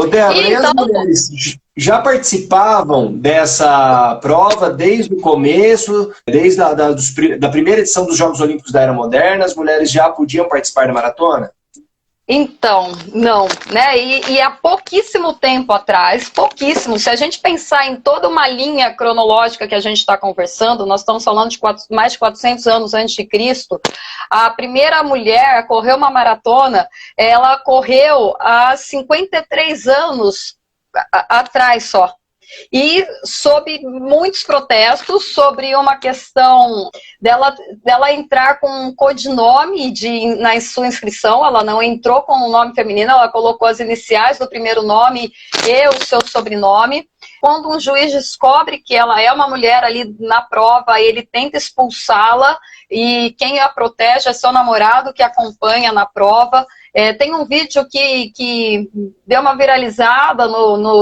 Ô, Débora, e as Então, mulheres já participavam dessa prova desde o começo, desde da primeira edição dos Jogos Olímpicos da Era Moderna, as mulheres já podiam participar da maratona? Então, não, né? E há pouquíssimo tempo atrás, pouquíssimo, se a gente pensar em toda uma linha cronológica que a gente está conversando, nós estamos falando de mais de 400 anos antes de Cristo, a primeira mulher a correr uma maratona, ela correu há 53 anos atrás só. E sob muitos protestos, sobre uma questão dela entrar com um codinome na sua inscrição. Ela não entrou com o nome feminino, ela colocou as iniciais do primeiro nome e o seu sobrenome. Quando um juiz descobre que ela é uma mulher ali na prova, ele tenta expulsá-la, e quem a protege é seu namorado, que acompanha na prova. Tem um vídeo que deu uma viralizada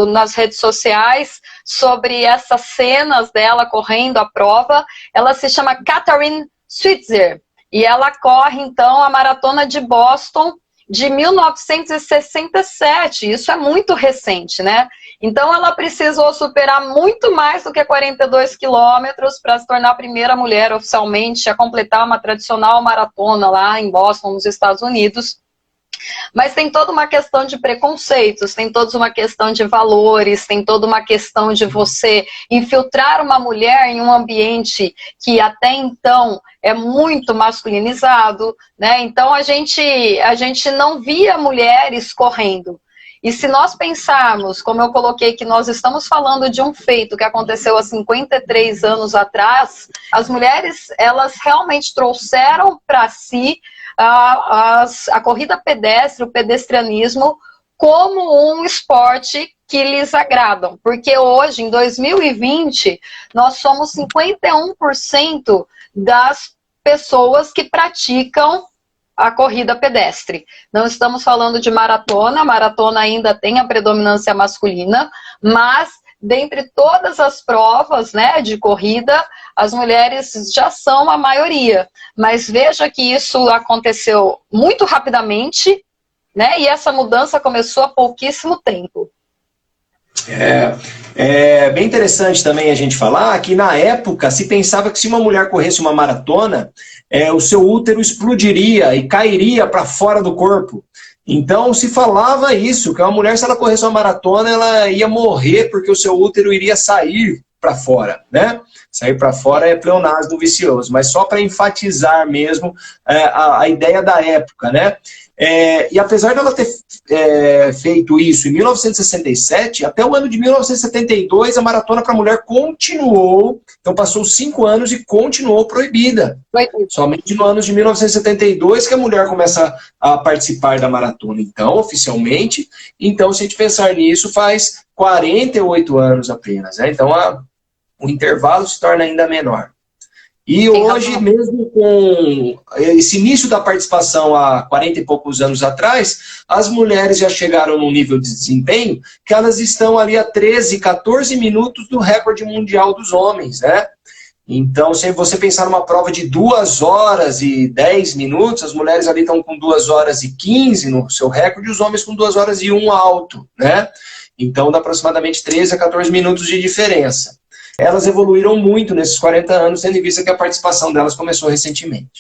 nas redes sociais sobre essas cenas dela correndo a prova. Ela se chama Katharine Switzer e ela corre, então, a Maratona de Boston de 1967. Isso é muito recente, né? Então, ela precisou superar muito mais do que 42 quilômetros para se tornar a primeira mulher oficialmente a completar uma tradicional maratona lá em Boston, nos Estados Unidos. Mas tem toda uma questão de preconceitos, tem toda uma questão de valores, tem toda uma questão de você infiltrar uma mulher em um ambiente que até então é muito masculinizado, né? Então a gente não via mulheres correndo. E se nós pensarmos, como eu coloquei, que nós estamos falando de um feito que aconteceu há 53 anos atrás, as mulheres, elas realmente trouxeram para si a corrida pedestre, o pedestrianismo, como um esporte que lhes agradam. Porque hoje, em 2020, nós somos 51% das pessoas que praticam a corrida pedestre. Não estamos falando de maratona, a maratona ainda tem a predominância masculina, mas dentre todas as provas, né, de corrida, as mulheres já são a maioria. Mas veja que isso aconteceu muito rapidamente, né, e essa mudança começou há pouquíssimo tempo. É bem interessante também a gente falar que na época se pensava que se uma mulher corresse uma maratona, o seu útero explodiria e cairia para fora do corpo. Então se falava isso, que uma mulher, se ela corresse uma maratona, ela ia morrer porque o seu útero iria sair para fora, né? Sair para fora é pleonasmo vicioso, mas só para enfatizar mesmo a ideia da época, né? E apesar dela ter feito isso em 1967, até o ano de 1972, a maratona para mulher continuou, então passou 5 anos e continuou proibida. Somente no ano de 1972 que a mulher começa a participar da maratona. Então, oficialmente, então, se a gente pensar nisso, faz 48 anos apenas, né? Então, o intervalo se torna ainda menor. E hoje, mesmo com esse início da participação há 40 e poucos anos atrás, as mulheres já chegaram num nível de desempenho que elas estão ali a 13, 14 minutos do recorde mundial dos homens, né? Então, se você pensar numa prova de 2 horas e 10 minutos, as mulheres ali estão com 2 horas e 15 no seu recorde, e os homens com 2 horas e 1 alto, né? Então, dá aproximadamente 13 a 14 minutos de diferença. Elas evoluíram muito nesses 40 anos, tendo em vista que a participação delas começou recentemente.